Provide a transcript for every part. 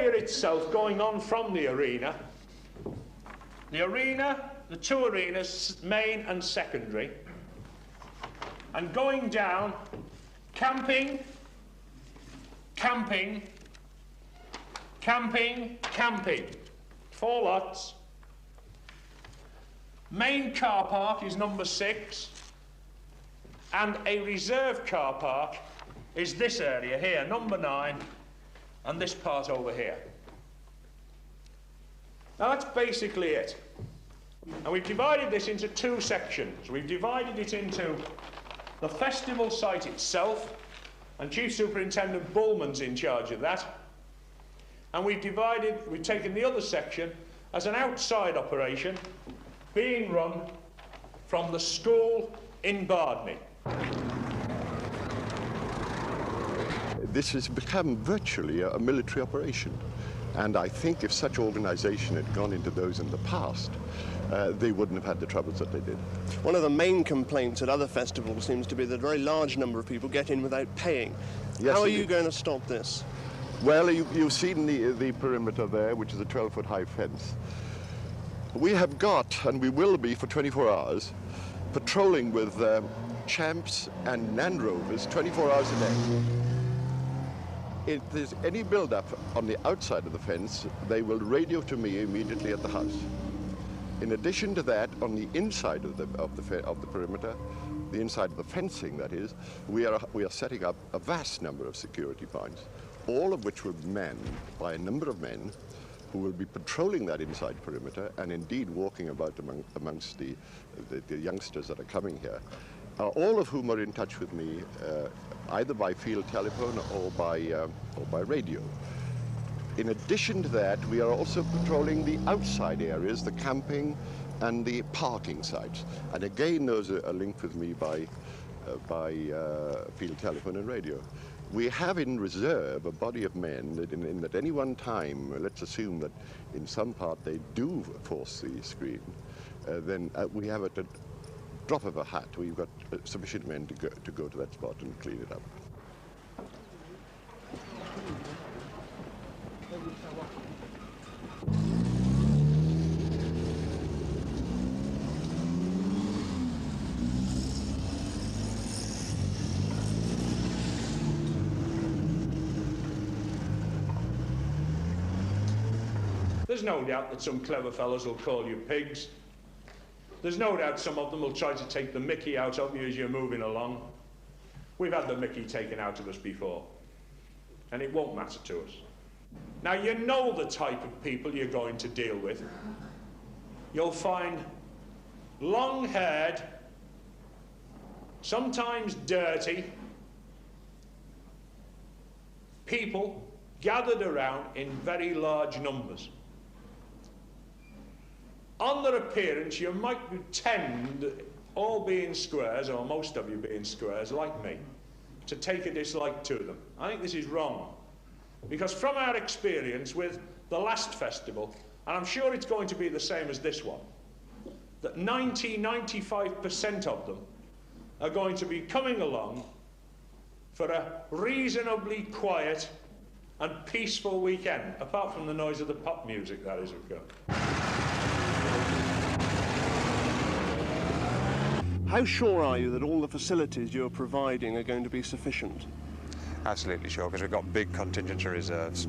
area itself going on from the arena, the two arenas, main and secondary, and going down, camping, camping, camping, camping. 4 lots. Main car park is number 6, and a reserve car park is this area here, number 9, and this part over here. Now that's basically it. And we've divided this into 2 sections. We've divided it into the festival site itself, and Chief Superintendent Bullman's in charge of that. And we've taken the other section as an outside operation being run from the school in Bardney. This has become virtually a military operation. And I think if such organisation had gone into those in the past, they wouldn't have had the troubles that they did. One of the main complaints at other festivals seems to be that a very large number of people get in without paying. Yes, how are you going to stop this? Well, you've seen the perimeter there, which is a 12-foot high fence. We have got, and we will be for 24 hours, patrolling with champs and Land Rovers 24 hours a day. If there's any build-up on the outside of the fence, they will radio to me immediately at the house. In addition to that, on the inside of the perimeter, the inside of the fencing, that is, we are setting up a vast number of security points, all of which will be manned by a number of men who will be patrolling that inside perimeter and indeed walking about amongst the youngsters that are coming here, all of whom are in touch with me either by field telephone or by radio. In addition to that, we are also patrolling the outside areas, the camping and the parking sites. And again, those are linked with me by field telephone and radio. We have in reserve a body of men that at any one time, let's assume that in some part they do force the screen, then we have at the drop of a hat, we've got sufficient men to go to that spot and clean it up. There's no doubt that some clever fellows will call you pigs. There's no doubt some of them will try to take the mickey out of you as you're moving along. We've had the mickey taken out of us before, and it won't matter to us. Now, you know the type of people you're going to deal with. You'll find long-haired, sometimes dirty, people gathered around in very large numbers. On their appearance, you might tend, all being squares, or most of you being squares, like me, to take a dislike to them. I think this is wrong. Because from our experience with the last festival, and I'm sure it's going to be the same as this one, that 95% of them are going to be coming along for a reasonably quiet and peaceful weekend, apart from the noise of the pop music, that is, of course. How sure are you that all the facilities you're providing are going to be sufficient? Absolutely sure, because we've got big contingency reserves.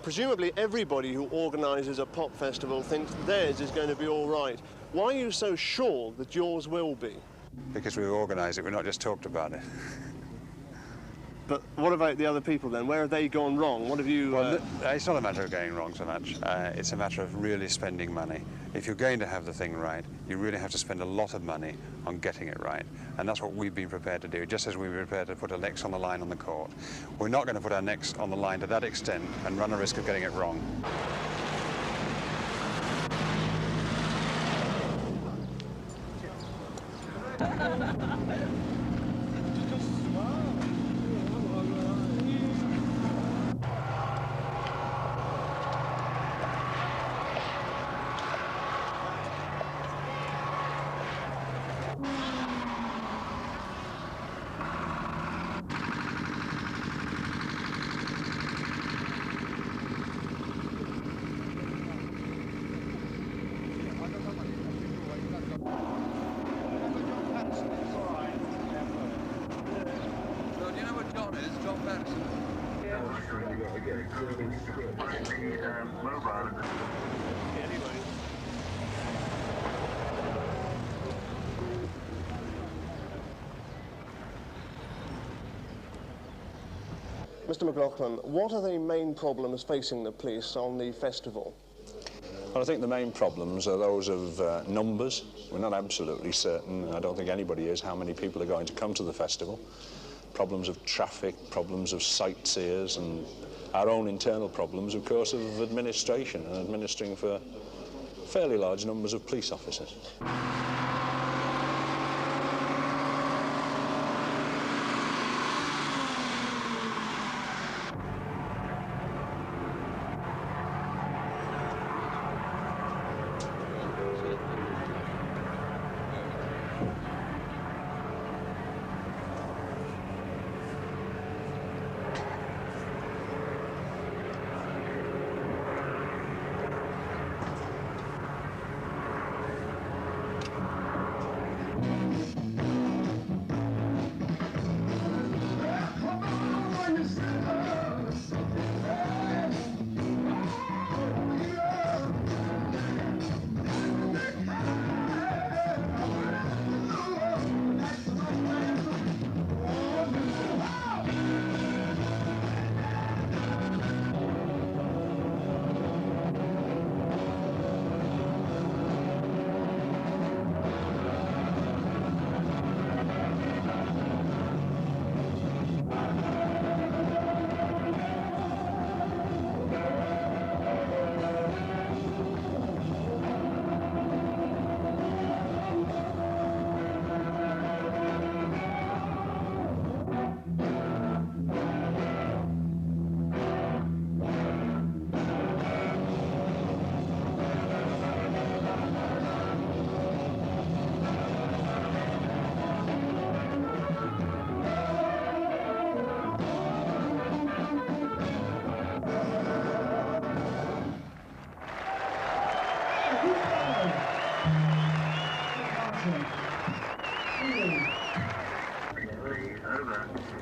Presumably everybody who organises a pop festival thinks theirs is going to be all right. Why are you so sure that yours will be? Because we've organised it, we've not just talked about it. But what about the other people then? Where have they gone wrong? What have you... Well, it's not a matter of going wrong so much. It's a matter of really spending money. If you're going to have the thing right, you really have to spend a lot of money on getting it right. And that's what we've been prepared to do, just as we were prepared to put our necks on the line on the court. We're not going to put our necks on the line to that extent and run a risk of getting it wrong. Mr. McLaughlin, what are the main problems facing the police on the festival? Well, I think the main problems are those of numbers. We're not absolutely certain, I don't think anybody is, how many people are going to come to the festival. Problems of traffic, problems of sightseers, and our own internal problems, of course, of administration and administering for fairly large numbers of police officers.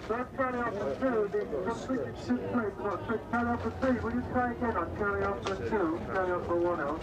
That's carry on for 2, carry on for 3, will you try again on carry on for 2, carry on for 1 out?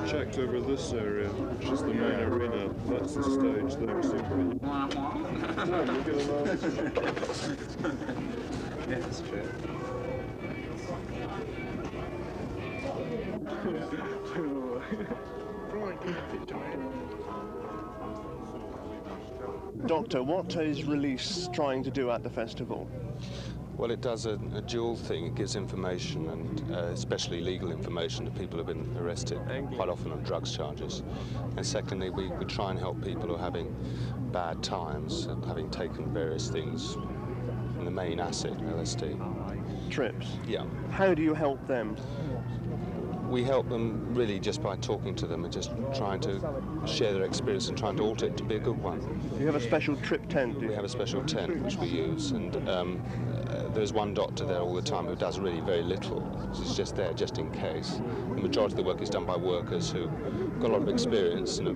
Checked over this area, which is the main arena. That's the stage there, super. Yeah, that's true. Doctor, what is Release trying to do at the festival? Well, it does a dual thing. It gives information, and especially legal information, to people who have been arrested, quite often on drugs charges. And secondly, we try and help people who are having bad times, having taken various things, and the main acid, LSD. Trips? Yeah. How do you help them? We help them really just by talking to them and just trying to share their experience and trying to alter it to be a good one. You have a special trip tent, do you? We have a special tent which we use, and there's one doctor there all the time who does really very little. He's just there just in case. The majority of the work is done by workers who've got a lot of experience and are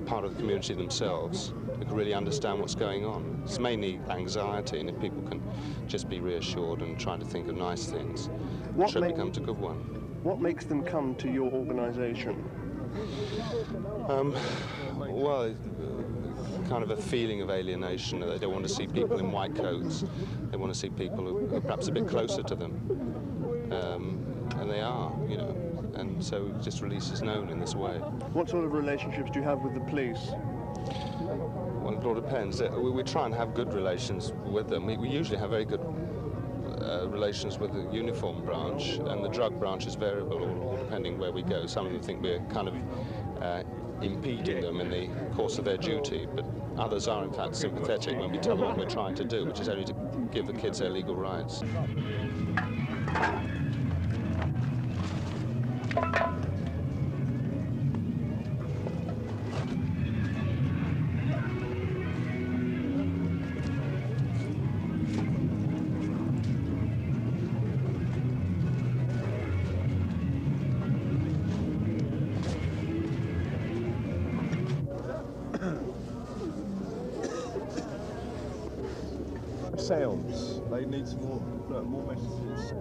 part of the community themselves, who can really understand what's going on. It's mainly anxiety, and if people can just be reassured and try to think of nice things, the trip becomes a good one. What makes them come to your organisation? Well, kind of a feeling of alienation. They don't want to see people in white coats. They want to see people who are perhaps a bit closer to them. And they are, you know. And so just release is known in this way. What sort of relationships do you have with the police? Well, it all depends. We try and have good relations with them. We usually have very good relations with the uniform branch, and the drug branch is variable, all depending where we go. Some of them think we're kind of impeding them in the course of their duty, but others are in fact sympathetic when we tell them what we're trying to do, which is only to give the kids their legal rights. Sounds. They need some more messages.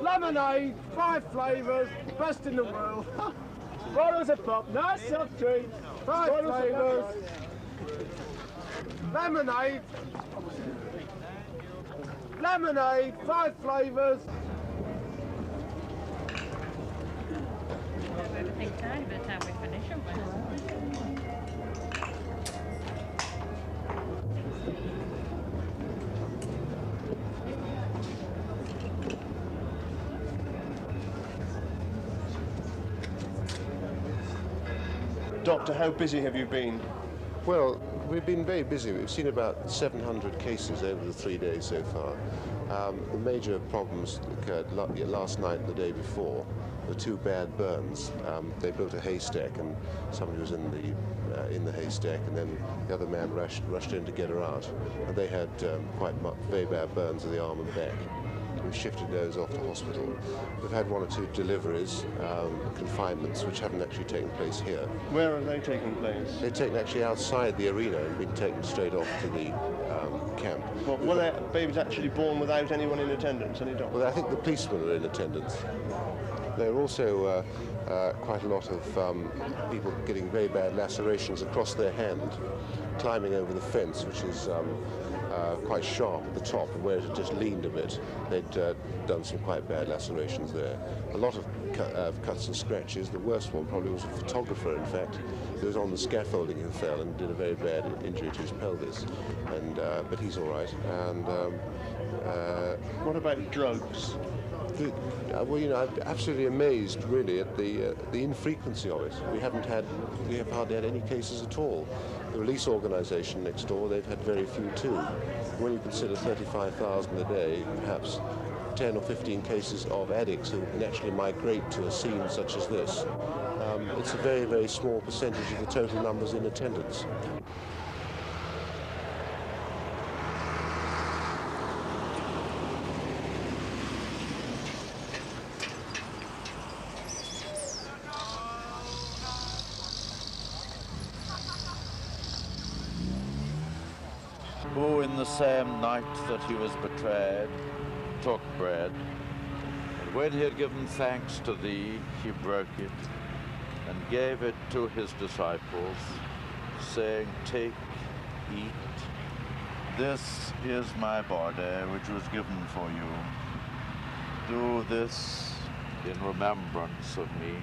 Lemonade, 5 flavours, best in the world. Bottles of pop, nice soft drink, 5 flavours. Lemonade. Lemonade, 5 flavours. Everything time by the time we finish them. Doctor, how busy have you been? Well, we've been very busy. We've seen about 700 cases over the 3 days so far. The major problems occurred last night and the day before. The 2 bad burns. They built a haystack, and somebody was in the haystack, and then the other man rushed in to get her out. And they had very bad burns of the arm and back. We've shifted those off to hospital. We've had 1 or 2 deliveries, confinements, which haven't actually taken place here. Where are they taking place? They're taken actually outside the arena and been taken straight off to the camp. Well, were their babies actually born without anyone in attendance, any doctors? Well, I think the policemen were in attendance. There are also quite a lot of people getting very bad lacerations across their hand, climbing over the fence, which is quite sharp at the top, and where it had just leaned a bit, they'd done some quite bad lacerations there. A lot of cuts and scratches. The worst one probably was a photographer, in fact. He was on the scaffolding and fell and did a very bad injury to his pelvis, and but he's all right. And what about drugs? Well, you know, I'm absolutely amazed, really, at the infrequency of it. We have hardly had any cases at all. The release organisation next door, they've had very few too. When you consider 35,000 a day, perhaps 10 or 15 cases of addicts who can actually migrate to a scene such as this, it's a very, very small percentage of the total numbers in attendance. Who in the same night that he was betrayed took bread, and when he had given thanks to thee, he broke it and gave it to his disciples, saying, Take, eat. This is my body, which was given for you. Do this in remembrance of me.